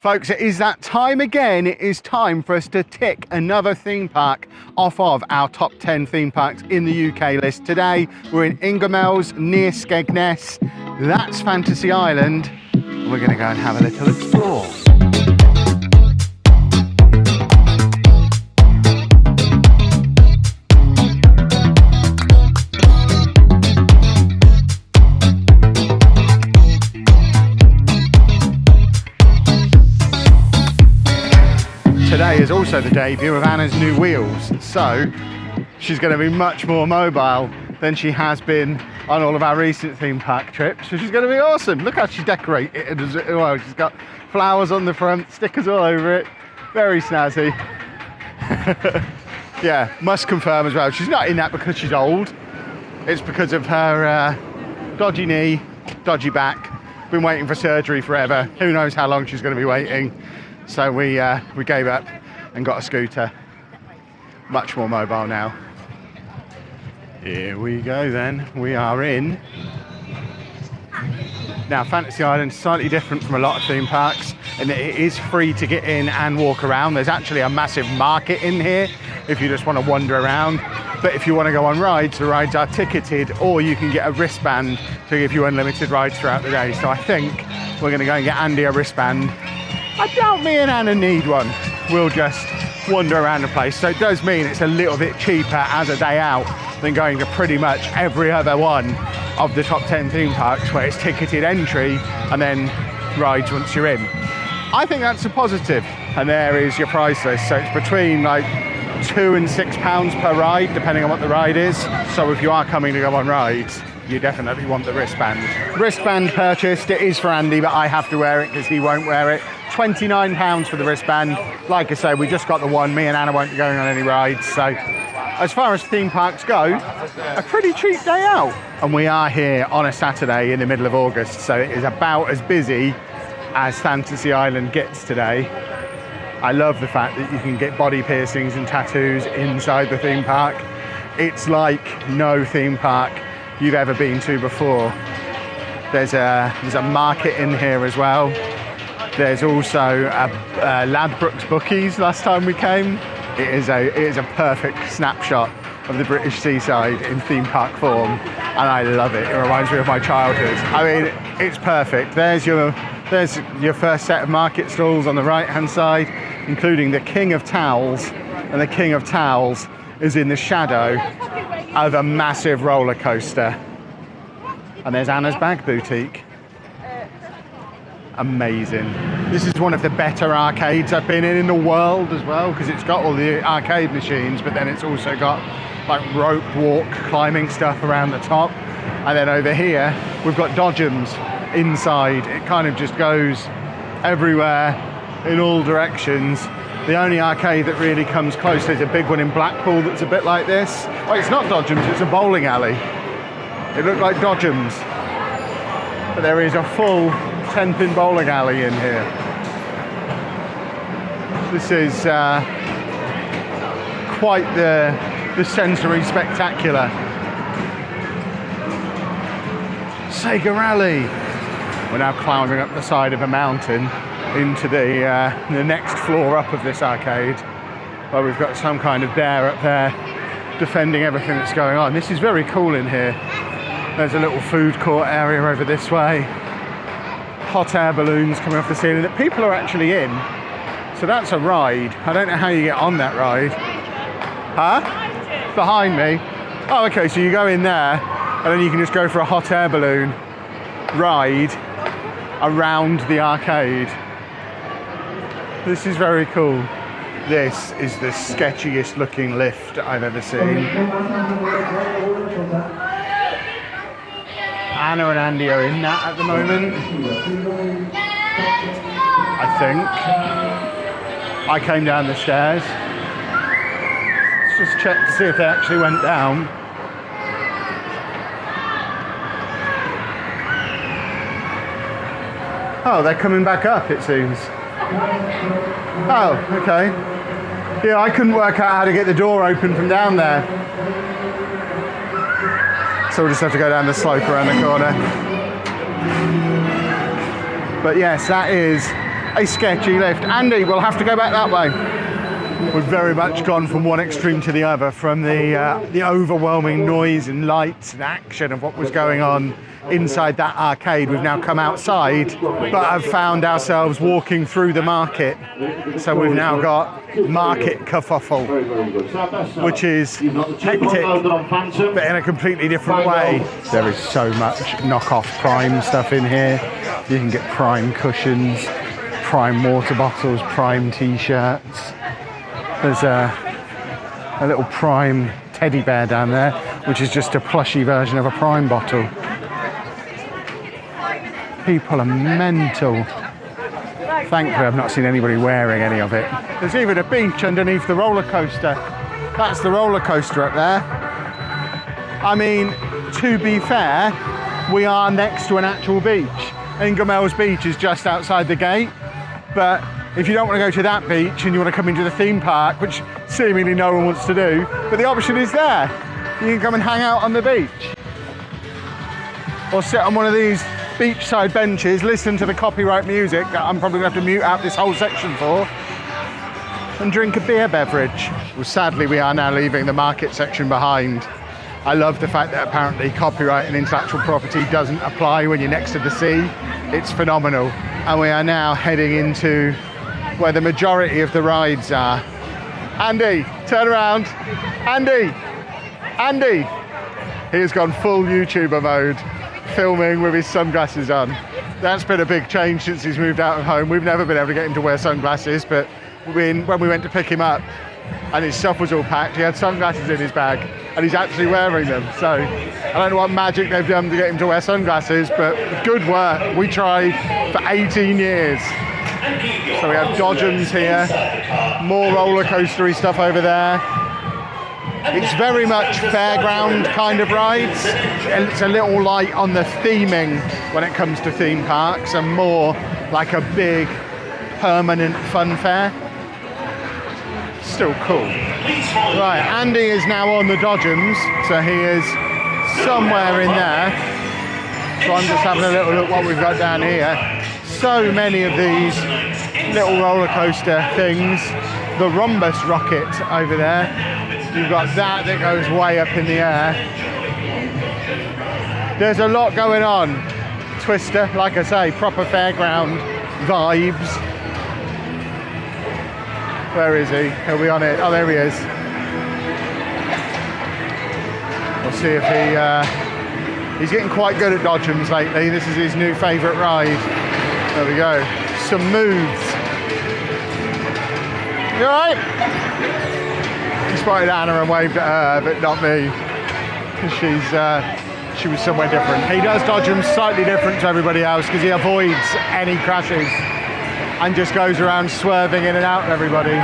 Folks, it is that time again. It is time for us to tick another theme park off of our top 10 theme parks in the UK list. Today, we're in Ingoldmells near Skegness. That's Fantasy Island. We're going to go and have a little explore. Today is also the debut of Anna's new wheels, so she's going to be much more mobile than she has been on all of our recent theme park trips, which is going to be awesome. Look how she's decorated it as well. She's got flowers on the front, stickers all over it, very snazzy. Yeah, must confirm as well, she's not in that because she's old. It's because of her dodgy knee, dodgy back, been waiting for surgery forever. Who knows how long she's going to be waiting. So we gave up and got a scooter. Much more mobile now. Here we go then. We are in. Now, Fantasy Island is slightly different from a lot of theme parks in that it is free to get in and walk around. There's actually a massive market in here if you just want to wander around. But if you want to go on rides, the rides are ticketed, or you can get a wristband to give you unlimited rides throughout the day. So I think we're going to go and get Andy a wristband. I doubt me and Anna need one. We'll just wander around the place. So it does mean it's a little bit cheaper as a day out than going to pretty much every other one of the top 10 theme parks where it's ticketed entry and then rides once you're in. I think that's a positive. And there is your price list. So it's between like £2 and £6 per ride, depending on what the ride is. So if you are coming to go on rides, you definitely want the wristband. Wristband purchased. It is for Andy, but I have to wear it because he won't wear it. £29 for the wristband. Like I say, we just got the one. Me and Anna won't be going on any rides. So as far as theme parks go, a pretty cheap day out. And we are here on a Saturday in the middle of August. So it is about as busy as Fantasy Island gets today. I love the fact that you can get body piercings and tattoos inside the theme park. It's like no theme park you've ever been to before. There's a market in here as well. There's also a Ladbrokes bookies last time we came. It is a perfect snapshot of the British seaside in theme park form, and I love it. It reminds me of my childhood. I mean, it's perfect. There's your first set of market stalls on the right hand side, including the King of Towels, and the King of Towels is in the shadow of a massive roller coaster. And there's Anna's Bag Boutique. Amazing. This is one of the better arcades I've been in the world as well, because it's got all the arcade machines, but then it's also got like rope walk climbing stuff around the top. And then over here we've got dodgems inside. It kind of just goes everywhere in all directions. The only arcade that really comes close, there's a big one in Blackpool that's a bit like this. Oh, it's not dodgems, it's a bowling alley. It looked like dodgems, but there is a full 10-pin bowling alley in here. This is quite the sensory spectacular. Sega Rally. We're now climbing up the side of a mountain into the next floor up of this arcade, where we've got some kind of bear up there defending everything that's going on. This is very cool in here. There's a little food court area over this way. Hot air balloons coming off the ceiling that people are actually in. So that's a ride. I don't know how you get on that ride. Huh? Behind me. Oh, okay, so you go in there and then you can just go for a hot air balloon ride around the arcade. This is very cool. This is the sketchiest looking lift I've ever seen. Anna and Andy are in that at the moment, I think. I came down the stairs. Let's just check to see if they actually went down. Oh, they're coming back up, it seems. Oh, okay. Yeah, I couldn't work out how to get the door open from down there. So we'll just have to go down the slope around the corner. But yes, that is a sketchy lift. Andy, we'll have to go back that way. We've very much gone from one extreme to the other, from the overwhelming noise and lights and action of what was going on inside that arcade. We've now come outside, but have found ourselves walking through the market. So we've now got market kerfuffle, which is hectic, but in a completely different way. There is so much knockoff Prime stuff in here. You can get Prime cushions, Prime water bottles, Prime t-shirts. There's a little Prime teddy bear down there, which is just a plushy version of a Prime bottle. People are mental. Thankfully, I've not seen anybody wearing any of it. There's even a beach underneath the roller coaster. That's the roller coaster up there. I mean, to be fair, we are next to an actual beach. Ingoldmells Beach is just outside the gate, but if you don't want to go to that beach and you want to come into the theme park, which seemingly no one wants to do, but the option is there. You can come and hang out on the beach. Or sit on one of these beachside benches, listen to the copyright music that I'm probably going to have to mute out this whole section for, and drink a beer beverage. Well, sadly, we are now leaving the market section behind. I love the fact that apparently copyright and intellectual property doesn't apply when you're next to the sea. It's phenomenal. And we are now heading into where the majority of the rides are. Andy, turn around. Andy, Andy. He has gone full YouTuber mode, filming with his sunglasses on. That's been a big change since he's moved out of home. We've never been able to get him to wear sunglasses, but when we went to pick him up and his stuff was all packed, he had sunglasses in his bag and he's actually wearing them. So I don't know what magic they've done to get him to wear sunglasses, but good work. We tried for 18 years. So we have Dodgems here, more roller coastery stuff over there. It's very much fairground kind of rides. It's a little light on the theming when it comes to theme parks, and more like a big permanent fun fair. Still cool. Right, Andy is now on the Dodgems, so he is somewhere in there. So I'm just having a little look what we've got down here. So many of these little roller coaster things. The rhombus rocket over there. You've got that goes way up in the air. There's a lot going on. Twister, like I say, proper fairground vibes. Where is he? Are we on it? Oh, there he is. We'll see if he's getting quite good at Dodgems lately. This is his new favourite ride. There we go. Some moves. You alright? He spotted Anna and waved at her, but not me. She was somewhere different. He does Dodgems slightly different to everybody else because he avoids any crashes and just goes around swerving in and out of everybody.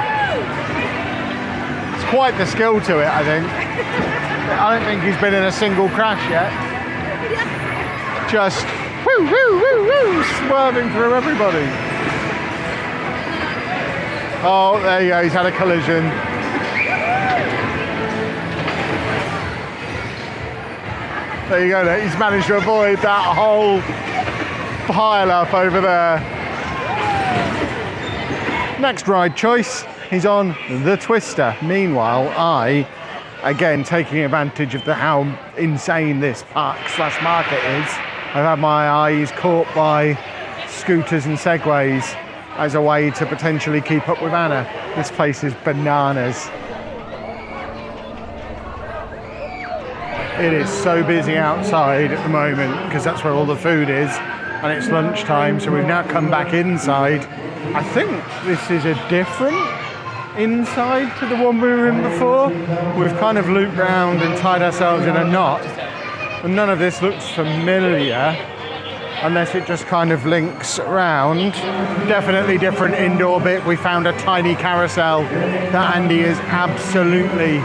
It's quite the skill to it, I think. I don't think he's been in a single crash yet. Just woo, woo, woo, woo, swerving through everybody. Oh, there you go, he's had a collision. There you go, he's managed to avoid that whole pile up over there. Next ride choice, he's on the Twister. Meanwhile, I, again, taking advantage of how insane this park/market is, I've had my eyes caught by scooters and segways as a way to potentially keep up with Anna. This place is bananas. It is so busy outside at the moment because that's where all the food is, and it's lunchtime, so we've now come back inside. I think this is a different inside to the one we were in before. We've kind of looped round and tied ourselves in a knot, and none of this looks familiar unless it just kind of links around. Definitely different indoor bit. We found a tiny carousel that Andy is absolutely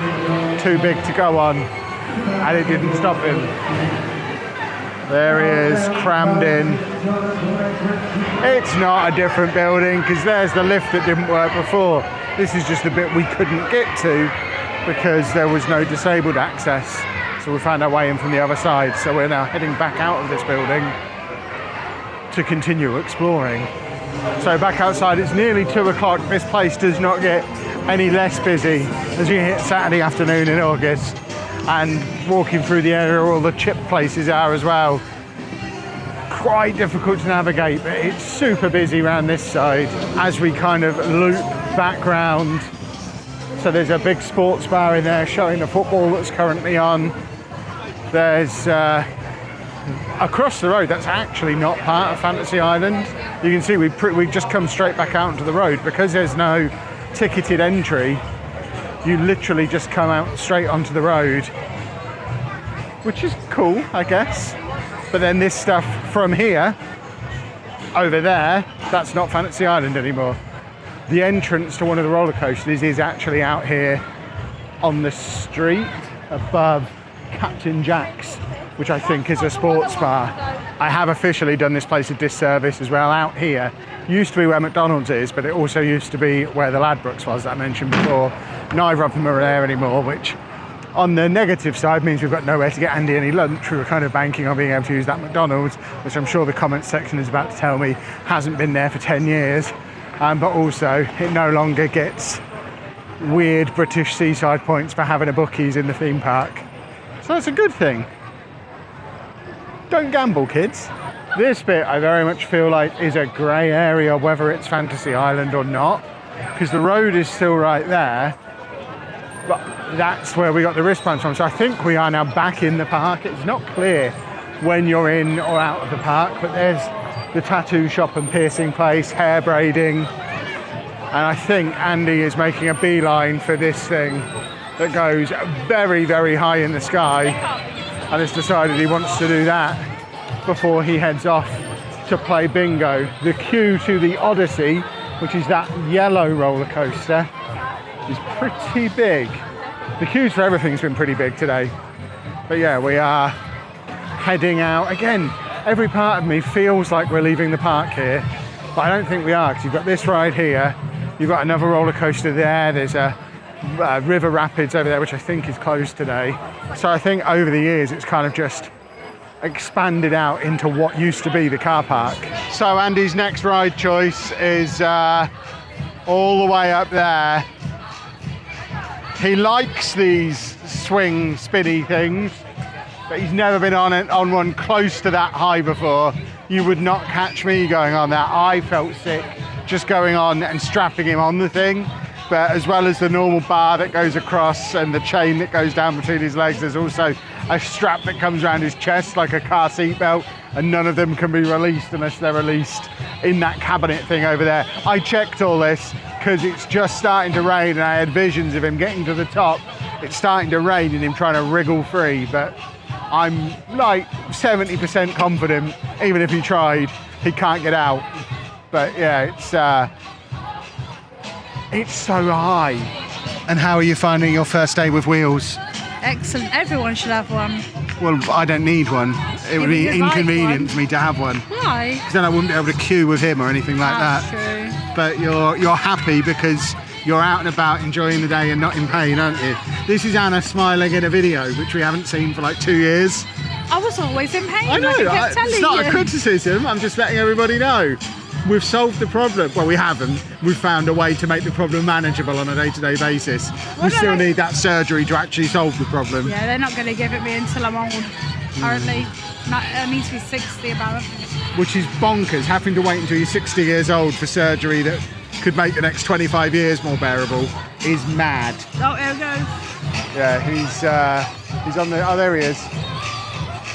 too big to go on, and it didn't stop him. There he is, crammed in. It's not a different building because there's the lift that didn't work before. This is just the bit we couldn't get to because there was no disabled access. So we found our way in from the other side. So we're now heading back out of this building to continue exploring. So back outside, it's nearly 2 o'clock. This place does not get any less busy as you hit Saturday afternoon in August. And walking through the area where all the chip places are as well. Quite difficult to navigate, but it's super busy around this side as we kind of loop back round. So there's a big sports bar in there showing the football that's currently on. There's across the road, that's actually not part of Fantasy Island. You can see we've just come straight back out onto the road because there's no ticketed entry. You literally just come out straight onto the road, which is cool, I guess. But then this stuff from here, over there, that's not Fantasy Island anymore. The entrance to one of the roller coasters is actually out here on the street above Captain Jack's, which I think is a sports bar. I have officially done this place a disservice as well. Out here used to be where McDonald's is, but it also used to be where the Ladbrokes was that I mentioned before. Neither of them are there anymore, which on the negative side means we've got nowhere to get Andy any lunch. We were kind of banking on being able to use that McDonald's, which I'm sure the comments section is about to tell me hasn't been there for 10 years. But also it no longer gets weird British seaside points for having a bookies in the theme park. So that's a good thing. Don't gamble, kids. This bit I very much feel like is a grey area whether it's Fantasy Island or not, because the road is still right there, but that's where we got the wristbands from. So I think we are now back in the park. It's not clear when you're in or out of the park, but there's the tattoo shop and piercing place, hair braiding, and I think Andy is making a beeline for this thing that goes very, very high in the sky, and has decided he wants to do that before he heads off to play bingo. The queue to the Odyssey, which is that yellow roller coaster, is pretty big. The queues for everything's been pretty big today. But yeah, we are heading out. Again, every part of me feels like we're leaving the park here, but I don't think we are, because you've got this ride here, you've got another roller coaster there, there's a river rapids over there, which I think is closed today. So I think over the years it's kind of just expanded out into what used to be the car park. So Andy's next ride choice is all the way up there. He likes these swing spinny things, but he's never been on one close to that high before. You would not catch me going on that. I felt sick just going on and strapping him on the thing. But as well as the normal bar that goes across and the chain that goes down between his legs, there's also a strap that comes around his chest like a car seat belt, and none of them can be released unless they're released in that cabinet thing over there. I checked all this because it's just starting to rain and I had visions of him getting to the top. It's starting to rain and him trying to wriggle free, but I'm like 70% confident, even if he tried, he can't get out. But yeah, it's so high. And how are you finding your first day with wheels? Excellent. Everyone should have one. Well, I don't need one. It would be inconvenient for me to have one. Why? Because then I wouldn't be able to queue with him or anything like that. True. But you're happy because you're out and about enjoying the day and not in pain, aren't you? This is Anna smiling in a video, which we haven't seen for like 2 years. I was always in pain. I know. It's not a criticism. I'm just letting everybody know. We've solved the problem. Well, we haven't. We've found a way to make the problem manageable on a day-to-day basis. We still need that surgery to actually solve the problem. Yeah, they're not going to give it me until I'm old, apparently. I need to be 60 about it. Which is bonkers, having to wait until you're 60 years old for surgery that could make the next 25 years more bearable is mad. Oh, here it goes. Yeah, he's on the... Oh, there he is.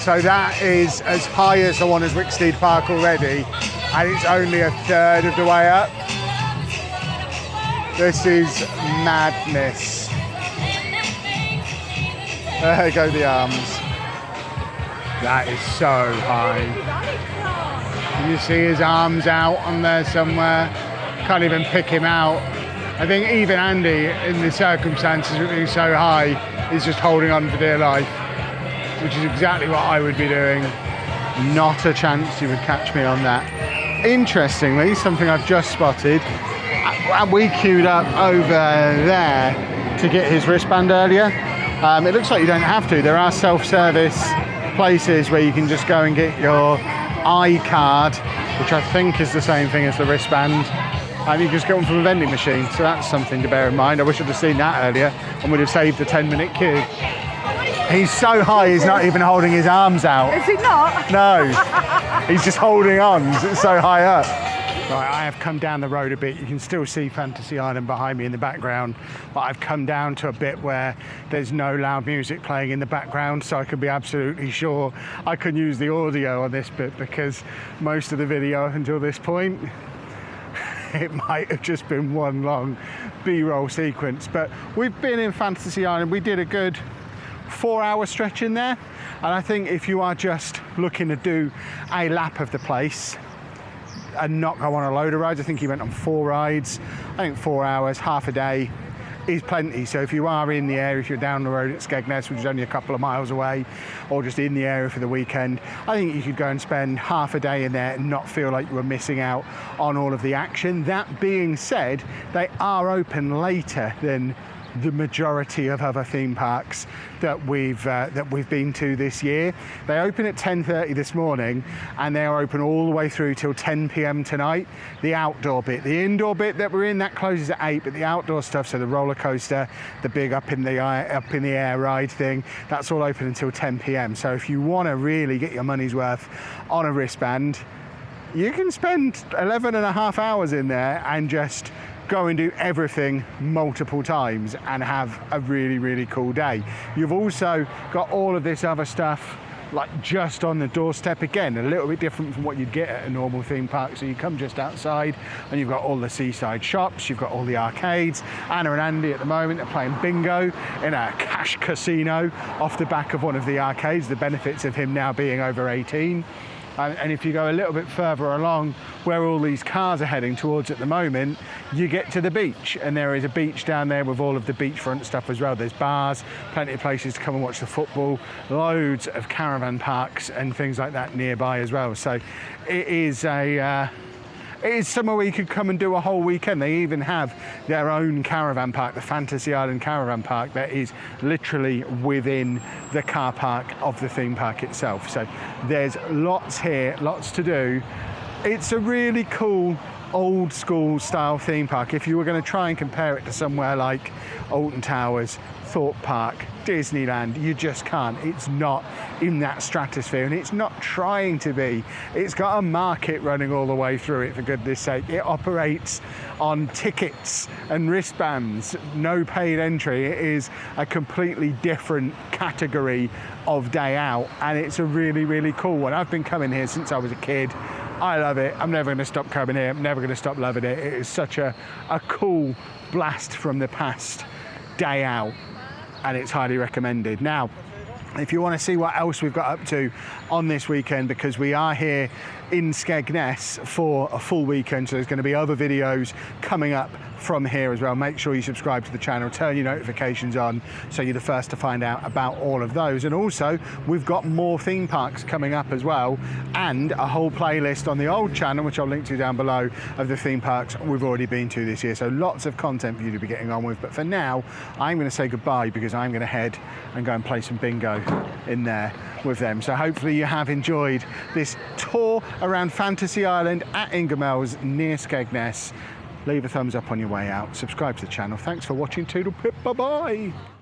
So that is as high as the one as Wicksteed Park already, and it's only a third of the way up. This is madness. There go the arms. That is so high. Can you see his arms out on there somewhere? Can't even pick him out. I think even Andy, in the circumstances of being so high, is just holding on for dear life, which is exactly what I would be doing. Not a chance you would catch me on that. Interestingly, something I've just spotted, we queued up over there to get his wristband earlier. It looks like you don't have to. There are self-service places where you can just go and get your iCard which I think is the same thing as the wristband. And you just get one from a vending machine, so that's something to bear in mind. I wish I'd have seen that earlier and would have saved the 10-minute queue. He's so high, he's not even holding his arms out. Is he not? No, he's just holding on, it's so high up. Right, I have come down the road a bit. You can still see Fantasy Island behind me in the background, but I've come down to a bit where there's no loud music playing in the background, so I can be absolutely sure I can use the audio on this bit, because most of the video up until this point, it might have just been one long B-roll sequence. But we've been in Fantasy Island. We did a good 4-hour stretch in there, and I think if you are just looking to do a lap of the place and not go on a load of rides, I think he went on 4 rides. I think 4 hours, half a day is plenty. So if you are in the area, if you're down the road at Skegness, which is only a couple of miles away, or just in the area for the weekend, I think you could go and spend half a day in there and not feel like you were missing out on all of the action. That being said, they are open later than the majority of other theme parks that we've been to this year. They open at 10:30 this morning, and they are open all the way through till 10 p.m. tonight. The outdoor bit, the indoor bit that we're in, that closes at 8, but the outdoor stuff, so the roller coaster, the big up in the air ride thing, that's all open until 10 p.m. So if you want to really get your money's worth on a wristband, you can spend 11.5 hours in there and just go and do everything multiple times and have a really, really cool day. You've also got all of this other stuff like just on the doorstep, again a little bit different from what you'd get at a normal theme park. So you come just outside and you've got all the seaside shops, you've got all the arcades. Anna and Andy at the moment are playing bingo in a cash casino off the back of one of the arcades, the benefits of him now being over 18. And if you go a little bit further along where all these cars are heading towards at the moment, you get to the beach, and there is a beach down there with all of the beachfront stuff as well. There's bars, plenty of places to come and watch the football, loads of caravan parks and things like that nearby as well. So it is somewhere where you could come and do a whole weekend. They even have their own caravan park, the Fantasy Island Caravan Park, that is literally within the car park of the theme park itself. So there's lots here, lots to do. It's a really cool old school style theme park. If you were going to try and compare it to somewhere like Alton Towers, Thorpe Park, Disneyland, you just can't. It's not in that stratosphere, and it's not trying to be. It's got a market running all the way through it, for goodness sake. It operates on tickets and wristbands, no paid entry. It is a completely different category of day out, and it's a really, really cool one. I've been coming here since I was a kid. I love it. I'm never going to stop coming here. I'm never going to stop loving it. It is such a cool blast from the past day out, and it's highly recommended. Now, if you want to see what else we've got up to on this weekend, because we are here in Skegness for a full weekend, so there's going to be other videos coming up from here as well. Make sure you subscribe to the channel, turn your notifications on so you're the first to find out about all of those. And also, we've got more theme parks coming up as well, and a whole playlist on the old channel, which I'll link to down below, of the theme parks we've already been to this year. So lots of content for you to be getting on with. But for now, I'm going to say goodbye, because I'm going to head and go and play some bingo in there with them. So hopefully you have enjoyed this tour around Fantasy Island at Ingoldmells near Skegness. Leave a thumbs up on your way out, subscribe to the channel. Thanks for watching, toodle pip, bye bye.